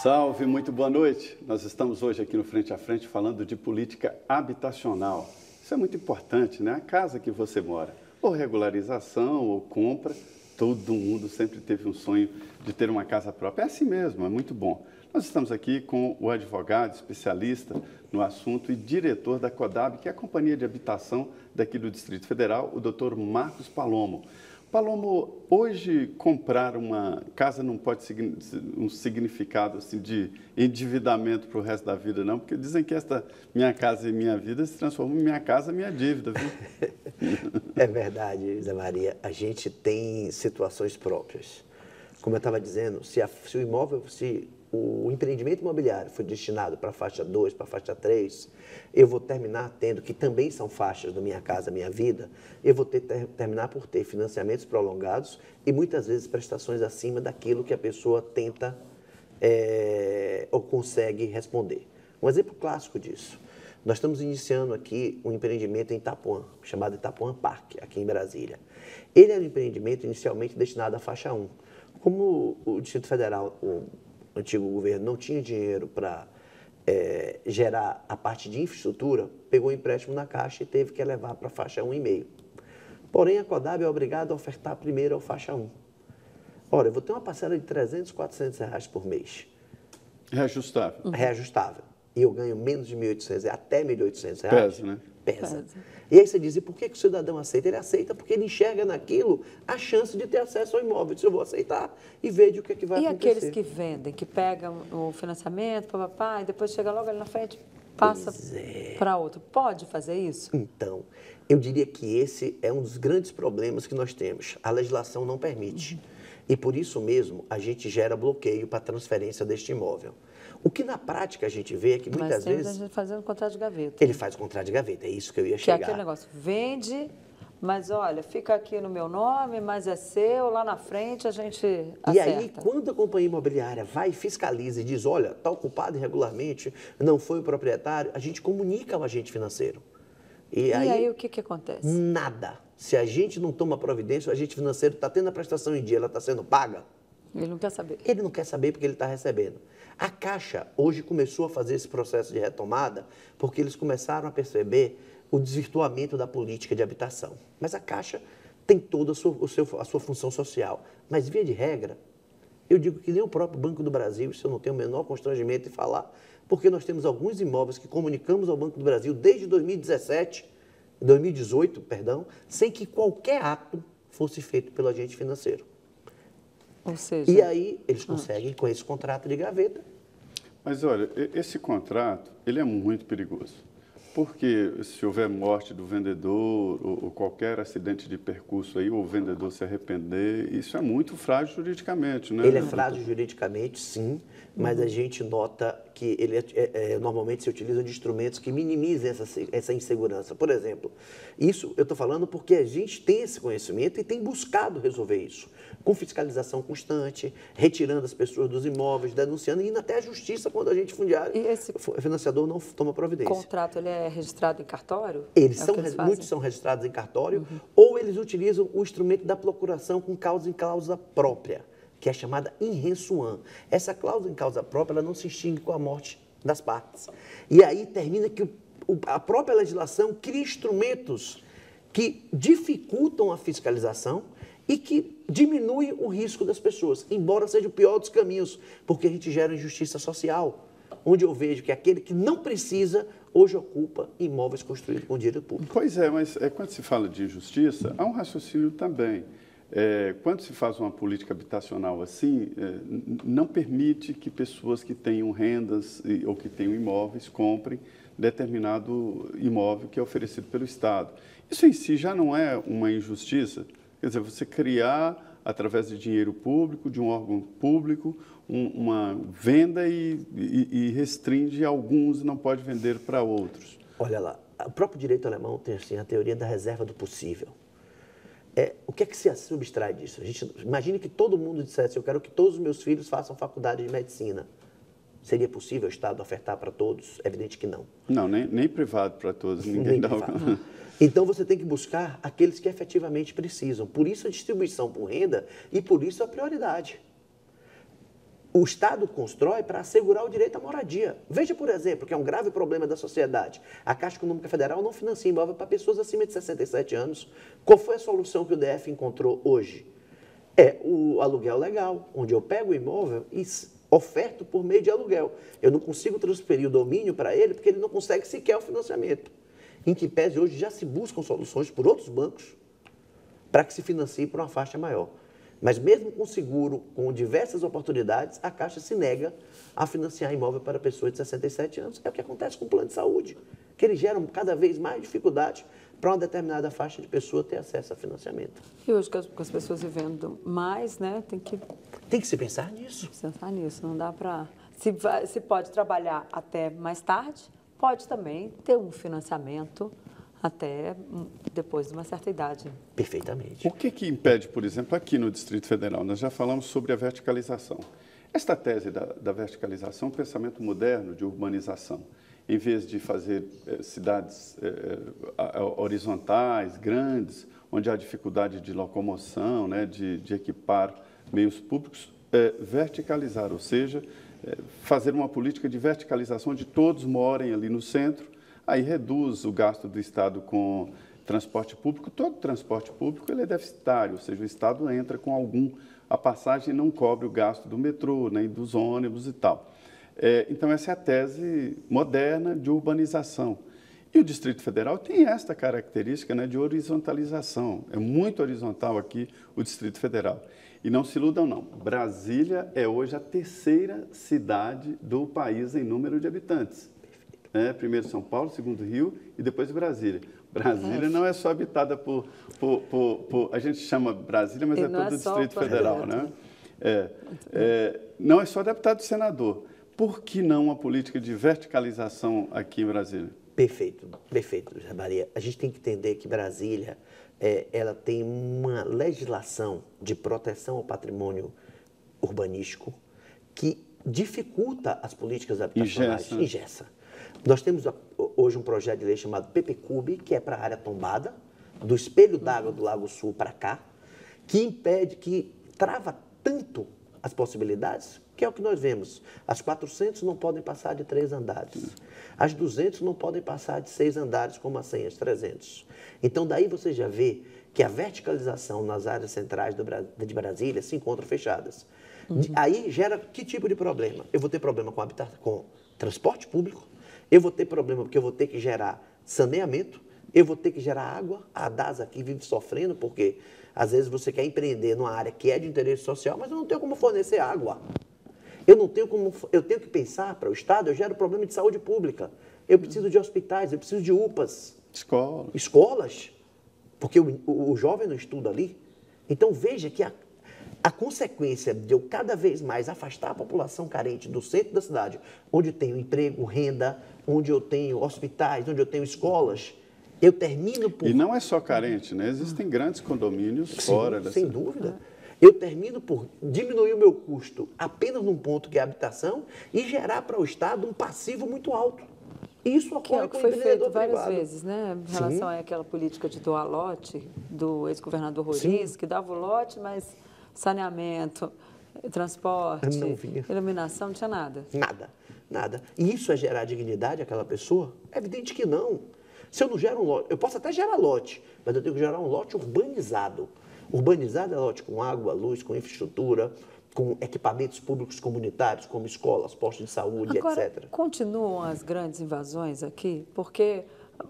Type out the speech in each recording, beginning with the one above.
Salve, muito boa noite. Nós estamos hoje aqui no Frente a Frente falando de política habitacional. Isso é muito importante, né? A casa que você mora, ou regularização, ou compra, todo mundo sempre teve um sonho de ter uma casa própria. É assim mesmo, é muito bom. Nós estamos aqui com o advogado, especialista no assunto e diretor da CODAB, que é a Companhia de Habitação daqui do Distrito Federal, o Dr. Marcos Palomo. Palomo, hoje comprar uma casa não pode ser um significado assim, de endividamento para o resto da vida, não, porque dizem que esta minha casa e minha vida se transformam em minha casa e minha dívida, viu? É verdade, Zé Maria, a gente tem situações próprias. Como eu estava dizendo, se o imóvel, se o empreendimento imobiliário foi destinado para a faixa 2, para a faixa 3, eu vou terminar tendo, que também são faixas do Minha Casa Minha Vida, eu vou terminar por ter financiamentos prolongados e muitas vezes prestações acima daquilo que a pessoa tenta ou consegue responder. Um exemplo clássico disso. Nós estamos iniciando aqui um empreendimento em Itapuã, chamado Itapuã Park, aqui em Brasília. Ele era um empreendimento inicialmente destinado à faixa 1. Como o Distrito Federal, o antigo governo, não tinha dinheiro para gerar a parte de infraestrutura, pegou um empréstimo na Caixa e teve que levar para a faixa 1,5. Porém, a CODAB é obrigada a ofertar primeiro a faixa 1. Ora, eu vou ter uma parcela de 300, 400 reais por mês. Reajustável. Reajustável. E eu ganho menos de 1.800, até 1.800 reais. Pesa, né? Pesa. E aí você diz, e por que o cidadão aceita? Ele aceita porque ele enxerga naquilo a chance de ter acesso ao imóvel. Se eu vou aceitar e vejo o que, é que vai acontecer. E aqueles que vendem, que pegam o financiamento, papapá, e depois chega logo ali na frente, passa para outro. Pode fazer isso? Então, eu diria que esse é um dos grandes problemas que nós temos. A legislação não permite. E por isso mesmo, a gente gera bloqueio para a transferência deste imóvel. O que na prática a gente vê é que muitas vezes... Mas tem gente fazendo contrato de gaveta. Ele faz contrato de gaveta, é isso que eu ia chegar. Que é aquele negócio, vende, mas olha, fica aqui no meu nome, mas é seu, lá na frente a gente acerta. E aí, quando a companhia imobiliária vai, fiscaliza e diz, olha, está ocupado irregularmente, não foi o proprietário, a gente comunica ao agente financeiro. E aí o que acontece? Nada. Se a gente não toma providência, o agente financeiro está tendo a prestação em dia, ela está sendo paga? Ele não quer saber. Ele não quer saber porque ele está recebendo. A Caixa hoje começou a fazer esse processo de retomada porque eles começaram a perceber o desvirtuamento da política de habitação. Mas a Caixa tem toda a sua função social. Mas, via de regra, eu digo que nem o próprio Banco do Brasil, isso eu não tenho o menor constrangimento em falar, porque nós temos alguns imóveis que comunicamos ao Banco do Brasil desde 2018, sem que qualquer ato fosse feito pelo agente financeiro. Ou seja... E aí eles conseguem com esse contrato de gaveta. Mas olha, esse contrato, ele é muito perigoso. Porque se houver morte do vendedor ou qualquer acidente de percurso aí, ou o vendedor se arrepender, isso é muito frágil juridicamente, né? Ele é frágil juridicamente, sim, mas a gente nota que ele normalmente se utiliza de instrumentos que minimizem essa insegurança. Por exemplo, isso eu estou falando porque a gente tem esse conhecimento e tem buscado resolver isso, com fiscalização constante, retirando as pessoas dos imóveis, denunciando e indo até a justiça quando a gente fundiário, o financiador não toma providência. O contrato ele é registrado em cartório? Muitos são registrados em cartório, ou eles utilizam o instrumento da procuração com causa em causa própria, que é chamada in rem suam. Essa cláusula em causa própria ela não se extingue com a morte das partes. E aí termina que a própria legislação cria instrumentos que dificultam a fiscalização e que diminuem o risco das pessoas, embora seja o pior dos caminhos, porque a gente gera injustiça social, onde eu vejo que aquele que não precisa, hoje ocupa imóveis construídos com dinheiro público. Pois é, mas quando se fala de injustiça, há um raciocínio também. Quando se faz uma política habitacional assim, não permite que pessoas que tenham rendas ou que tenham imóveis comprem determinado imóvel que é oferecido pelo Estado. Isso em si já não é uma injustiça? Quer dizer, você criar, através de dinheiro público, de um órgão público, uma venda e restringe alguns e não pode vender para outros. Olha lá, o próprio direito alemão tem assim, a teoria da reserva do possível. O que é que se subtrai disso? Imagine que todo mundo dissesse, eu quero que todos os meus filhos façam faculdade de medicina. Seria possível o Estado ofertar para todos? É evidente que não. Não, nem privado para todos, ninguém dá. Então, você tem que buscar aqueles que efetivamente precisam. Por isso a distribuição por renda e por isso a prioridade. o Estado constrói para assegurar o direito à moradia. Veja, por exemplo, que é um grave problema da sociedade. A Caixa Econômica Federal não financia imóvel para pessoas acima de 67 anos. Qual foi a solução que o DF encontrou hoje? É o aluguel legal, onde eu pego o imóvel e oferto por meio de aluguel. Eu não consigo transferir o domínio para ele porque ele não consegue sequer o financiamento. Em que pese hoje já se buscam soluções por outros bancos para que se financie por uma faixa maior. Mas mesmo com seguro, com diversas oportunidades, a Caixa se nega a financiar imóvel para pessoas de 67 anos. É o que acontece com o plano de saúde, que eles geram cada vez mais dificuldade para uma determinada faixa de pessoa ter acesso a financiamento. E hoje, com as pessoas vivendo mais, né, tem que se pensar nisso. pensar nisso. Não dá para... Se pode trabalhar até mais tarde, pode também ter um financiamento até depois de uma certa idade. Perfeitamente. O que impede, por exemplo, aqui no Distrito Federal? Nós já falamos sobre a verticalização. Esta tese da verticalização é um pensamento moderno de urbanização. Em vez de fazer cidades horizontais, grandes, onde há dificuldade de locomoção, né, de equipar meios públicos, verticalizar, ou seja, fazer uma política de verticalização onde todos morem ali no centro. Aí reduz o gasto do Estado com transporte público. Todo transporte público ele é deficitário, ou seja, o Estado entra com a passagem não cobre o gasto do metrô, nem dos ônibus e tal. Então, essa é a tese moderna de urbanização. E o Distrito Federal tem esta característica, né, de horizontalização. É muito horizontal aqui o Distrito Federal. E não se iludam, não. Brasília é hoje a terceira cidade do país em número de habitantes. Primeiro São Paulo, segundo Rio e depois Brasília. Brasília não é só habitada por a gente chama Brasília, mas é todo o Distrito Federal, né? Não é só deputado e senador. Por que não uma política de verticalização aqui em Brasília? Perfeito, José Maria. A gente tem que entender que Brasília ela tem uma legislação de proteção ao patrimônio urbanístico que dificulta as políticas habitacionais. Engessa. Nós temos hoje um projeto de lei chamado PPCUB, que é para a área tombada, do espelho d'água do Lago Sul para cá, que impede, que trava tanto as possibilidades, que é o que nós vemos. As 400 não podem passar de 3 andares. As 200 não podem passar de 6 andares, como assim as 300. Então, daí você já vê que a verticalização nas áreas centrais de Brasília se encontram fechadas. Aí gera que tipo de problema? Eu vou ter problema com transporte público, eu vou ter problema porque eu vou ter que gerar saneamento, eu vou ter que gerar água. A DAS aqui vive sofrendo porque, às vezes, você quer empreender numa área que é de interesse social, mas eu não tenho como fornecer água. Eu tenho que pensar para o Estado, eu gero problema de saúde pública. Eu preciso de hospitais, eu preciso de UPAs. Escolas. Porque o jovem não estuda ali. Então, veja que a consequência de eu cada vez mais afastar a população carente do centro da cidade, onde eu tenho emprego, renda, onde eu tenho hospitais, onde eu tenho escolas, eu termino por... E não é só carente, né? Existem grandes condomínios fora dessa... Sem dúvida. Eu termino por diminuir o meu custo apenas num ponto que é a habitação e gerar para o Estado um passivo muito alto. Isso ocorre com o empreendedor privado. Foi feito várias vezes, né? Em relação àquela política de doar lote do ex-governador Roriz, que dava o lote, mas saneamento, transporte, iluminação, não tinha nada. Nada. E isso é gerar dignidade àquela pessoa? É evidente que não. Se eu não gero um lote, eu posso até gerar lote, mas eu tenho que gerar um lote urbanizado. Urbanizado é lote com água, luz, com infraestrutura, com equipamentos públicos comunitários, como escolas, postos de saúde, Agora, etc. Continuam as grandes invasões aqui, porque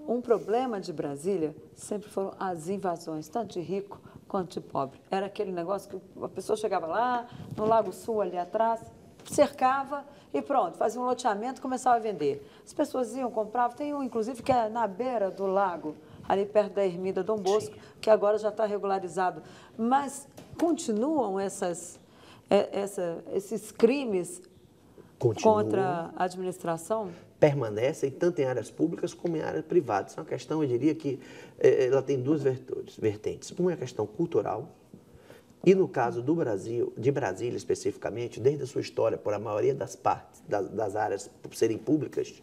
um problema de Brasília sempre foram as invasões, tanto de rico quanto de pobre. Era aquele negócio que a pessoa chegava lá, no Lago Sul, ali atrás, cercava e pronto, fazia um loteamento e começava a vender. As pessoas iam, compravam, tem um, inclusive, que é na beira do lago, ali perto da Ermida Dom Bosco, que agora já está regularizado. Mas continuam esses crimes contra a administração? Permanecem tanto em áreas públicas como em áreas privadas. É uma questão, eu diria que ela tem duas vertentes. Uma é a questão cultural, e no caso do Brasil, de Brasília especificamente, desde a sua história, por a maioria das partes das áreas serem públicas,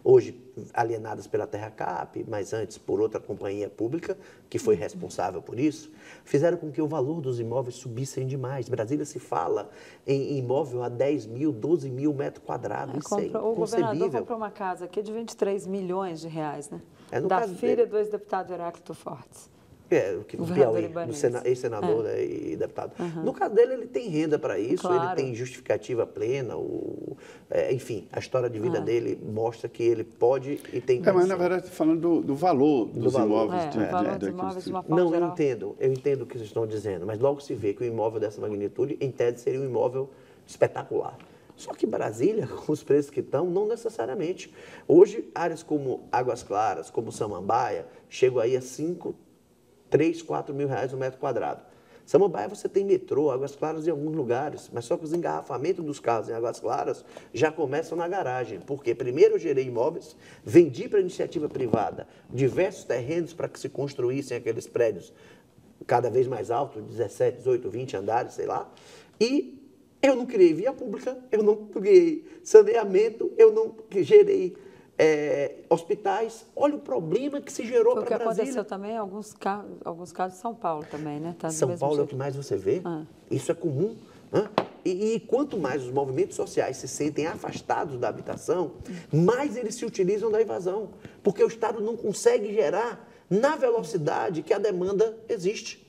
hoje alienadas pela Terracap, mas antes por outra companhia pública, que foi responsável por isso, fizeram com que o valor dos imóveis subissem demais. Brasília se fala em imóvel a 10 mil, 12 mil metros quadrados. Isso é O governador inconcebível. comprou uma casa aqui de 23 milhões de reais, né? No da caso filha dele. do ex-deputado Heráclito Fortes. O Governador Piauí, Ibanez. ex-senador, né, e deputado. No caso dele, ele tem renda para isso, Claro. ele tem justificativa plena, enfim, a história de vida dele mostra que ele pode e tem Mas na condição. verdade, falando do valor dos valor. imóveis. O valor dos imóveis de uma forma Não, geral. eu entendo o que vocês estão dizendo, mas logo se vê que um imóvel dessa magnitude, em tese, seria um imóvel espetacular. Só que Brasília, com os preços que estão, não necessariamente. Hoje, áreas como Águas Claras, como Samambaia, chegam aí a 3, 4 mil reais o metro quadrado. Samambaia você tem metrô, Águas Claras em alguns lugares, mas só que os engarrafamentos dos carros em Águas Claras já começam na garagem, porque primeiro eu gerei imóveis, vendi para iniciativa privada diversos terrenos para que se construíssem aqueles prédios cada vez mais altos, 17, 18, 20 andares, sei lá, e eu não criei via pública, eu não criei saneamento, eu não gerei hospitais. Olha o problema que se gerou para Foi o que Brasília. aconteceu também em alguns casos de São Paulo também, né? Tá do São mesmo Paulo é o jeito. que mais você vê. Isso é comum. E quanto mais os movimentos sociais se sentem afastados da habitação, mais eles se utilizam da invasão. Porque o Estado não consegue gerar na velocidade que a demanda existe.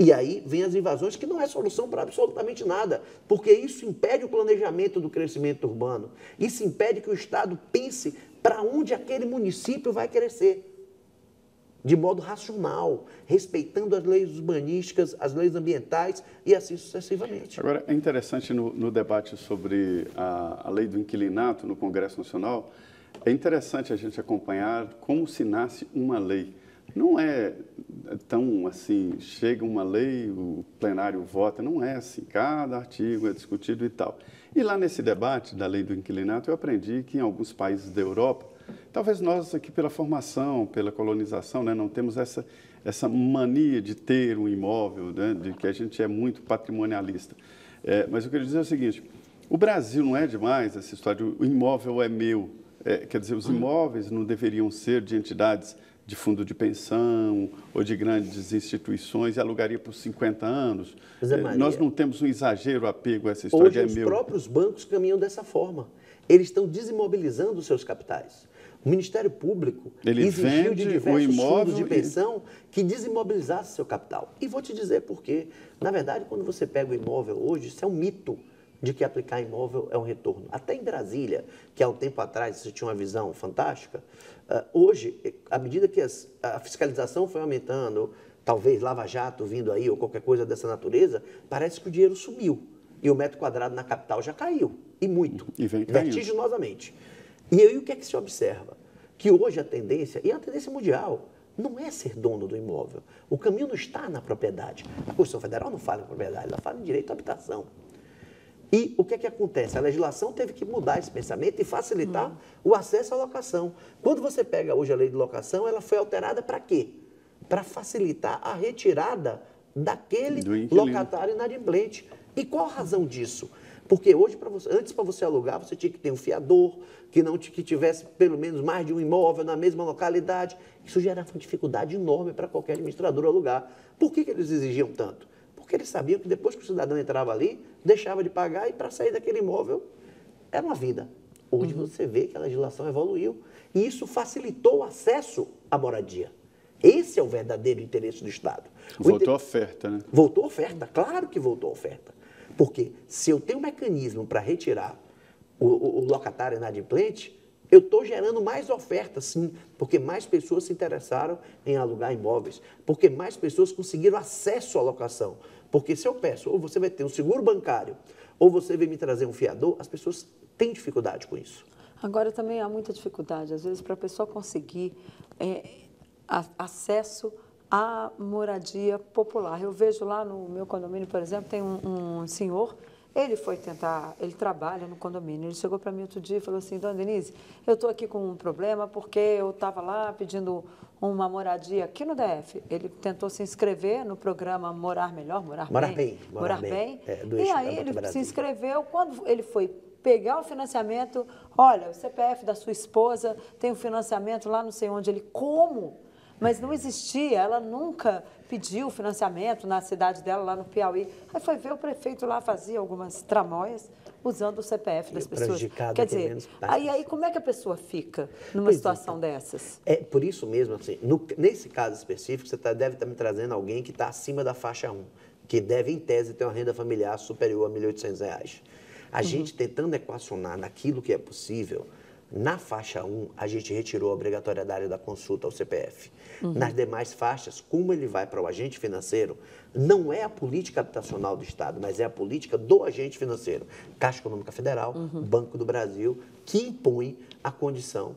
E aí vem as invasões, que não é solução para absolutamente nada, porque isso impede o planejamento do crescimento urbano. Isso impede que o Estado pense para onde aquele município vai crescer, de modo racional, respeitando as leis urbanísticas, as leis ambientais e assim sucessivamente. Agora, é interessante no debate sobre a lei do inquilinato no Congresso Nacional, é interessante a gente acompanhar como se nasce uma lei. Não é tão assim, chega uma lei, o plenário vota, não é assim, cada artigo é discutido e tal. E lá nesse debate da lei do inquilinato, eu aprendi que em alguns países da Europa, talvez nós aqui pela formação, pela colonização, né, não temos essa mania de ter um imóvel, né, de que a gente é muito patrimonialista. Mas eu queria dizer o seguinte, o Brasil não é demais essa história de o imóvel é meu. Quer dizer, os imóveis não deveriam ser de entidades de fundo de pensão ou de grandes instituições e alugaria por 50 anos. Nós não temos um exagero apego a essa história Hoje, de os meu. próprios bancos caminham dessa forma. Eles estão desimobilizando os seus capitais. O Ministério Público exigiu de diversos fundos de pensão que desimobilizasse seu capital. E vou te dizer por quê. Na verdade, quando você pega o imóvel hoje, isso é um mito de que aplicar imóvel é um retorno. Até em Brasília, que há um tempo atrás você tinha uma visão fantástica, hoje, à medida que a fiscalização foi aumentando, talvez Lava Jato vindo aí ou qualquer coisa dessa natureza, parece que o dinheiro sumiu. E o metro quadrado na capital já caiu, e muito, e vem caindo. Vertiginosamente. E aí o que é que se observa? Que hoje a tendência, e a tendência mundial, não é ser dono do imóvel. O caminho não está na propriedade. A Constituição Federal não fala em propriedade, ela fala em direito à habitação. E o que é que acontece? A legislação teve que mudar esse pensamento e facilitar o acesso à locação. Quando você pega hoje a lei de locação, ela foi alterada para quê? Para facilitar a retirada daquele locatário inadimplente. E qual a razão disso? Porque hoje, antes para você alugar, você tinha que ter um fiador, que tivesse pelo menos mais de um imóvel na mesma localidade. Isso gerava uma dificuldade enorme para qualquer administrador alugar. Por que eles exigiam tanto? Porque eles sabiam que depois que o cidadão entrava ali, deixava de pagar e para sair daquele imóvel era uma vida. Hoje você vê que a legislação evoluiu e isso facilitou o acesso à moradia. Esse é o verdadeiro interesse do Estado. Voltou a oferta, né? Voltou a oferta, claro que voltou a oferta. Porque se eu tenho um mecanismo para retirar o locatário inadimplente, eu estou gerando mais oferta, sim, porque mais pessoas se interessaram em alugar imóveis, porque mais pessoas conseguiram acesso à locação. Porque se eu peço, ou você vai ter um seguro bancário, ou você vem me trazer um fiador, as pessoas têm dificuldade com isso. Agora também há muita dificuldade, às vezes, para a pessoa conseguir acesso à moradia popular. Eu vejo lá no meu condomínio, por exemplo, tem um senhor. Ele trabalha no condomínio, ele chegou para mim outro dia e falou assim, Dona Denise, eu estou aqui com um problema porque eu estava lá pedindo uma moradia aqui no DF. Ele tentou se inscrever no programa Morar Melhor, Morar Bem. Morar Bem. E aí ele se inscreveu, quando ele foi pegar o financiamento, olha, o CPF da sua esposa tem um financiamento lá não sei onde, ele, como? Mas não existia, ela nunca pediu financiamento na cidade dela, lá no Piauí. Aí foi ver o prefeito lá fazia algumas tramóias usando o CPF das pessoas. Quer dizer, aí como é que a pessoa fica numa situação dessas? É por isso mesmo, assim, nesse caso específico, você deve estar me trazendo alguém que está acima da faixa 1, que deve, em tese, ter uma renda familiar superior a R$ 1.800. A gente tentando equacionar naquilo que é possível, na faixa 1, a gente retirou a obrigatoriedade da consulta ao CPF. Nas demais faixas, como ele vai para o agente financeiro, não é a política habitacional do Estado, mas é a política do agente financeiro. Caixa Econômica Federal, Banco do Brasil, que impõe a condição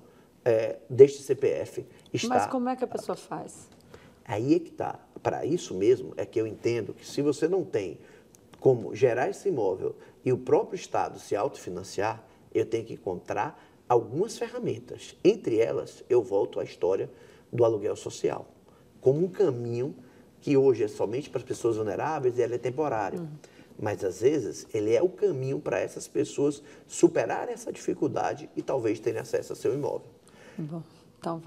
deste CPF estar... Mas como é que a pessoa faz? Aí é que está. Para isso mesmo é que eu entendo que se você não tem como gerar esse imóvel e o próprio Estado se autofinanciar, eu tenho que encontrar algumas ferramentas. Entre elas, eu volto à história do aluguel social, como um caminho que hoje é somente para as pessoas vulneráveis e ele é temporário. Mas, às vezes, ele é o caminho para essas pessoas superarem essa dificuldade e talvez terem acesso ao seu imóvel. Bom, então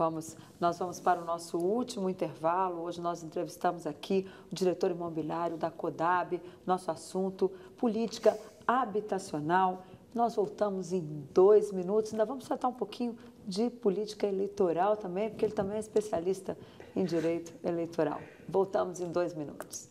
nós vamos para o nosso último intervalo. Hoje nós entrevistamos aqui o diretor imobiliário da CODAB, nosso assunto, política habitacional. Nós voltamos em 2 minutos, ainda vamos tratar um pouquinho de política eleitoral também, porque ele também é especialista em direito eleitoral. Voltamos em 2 minutos.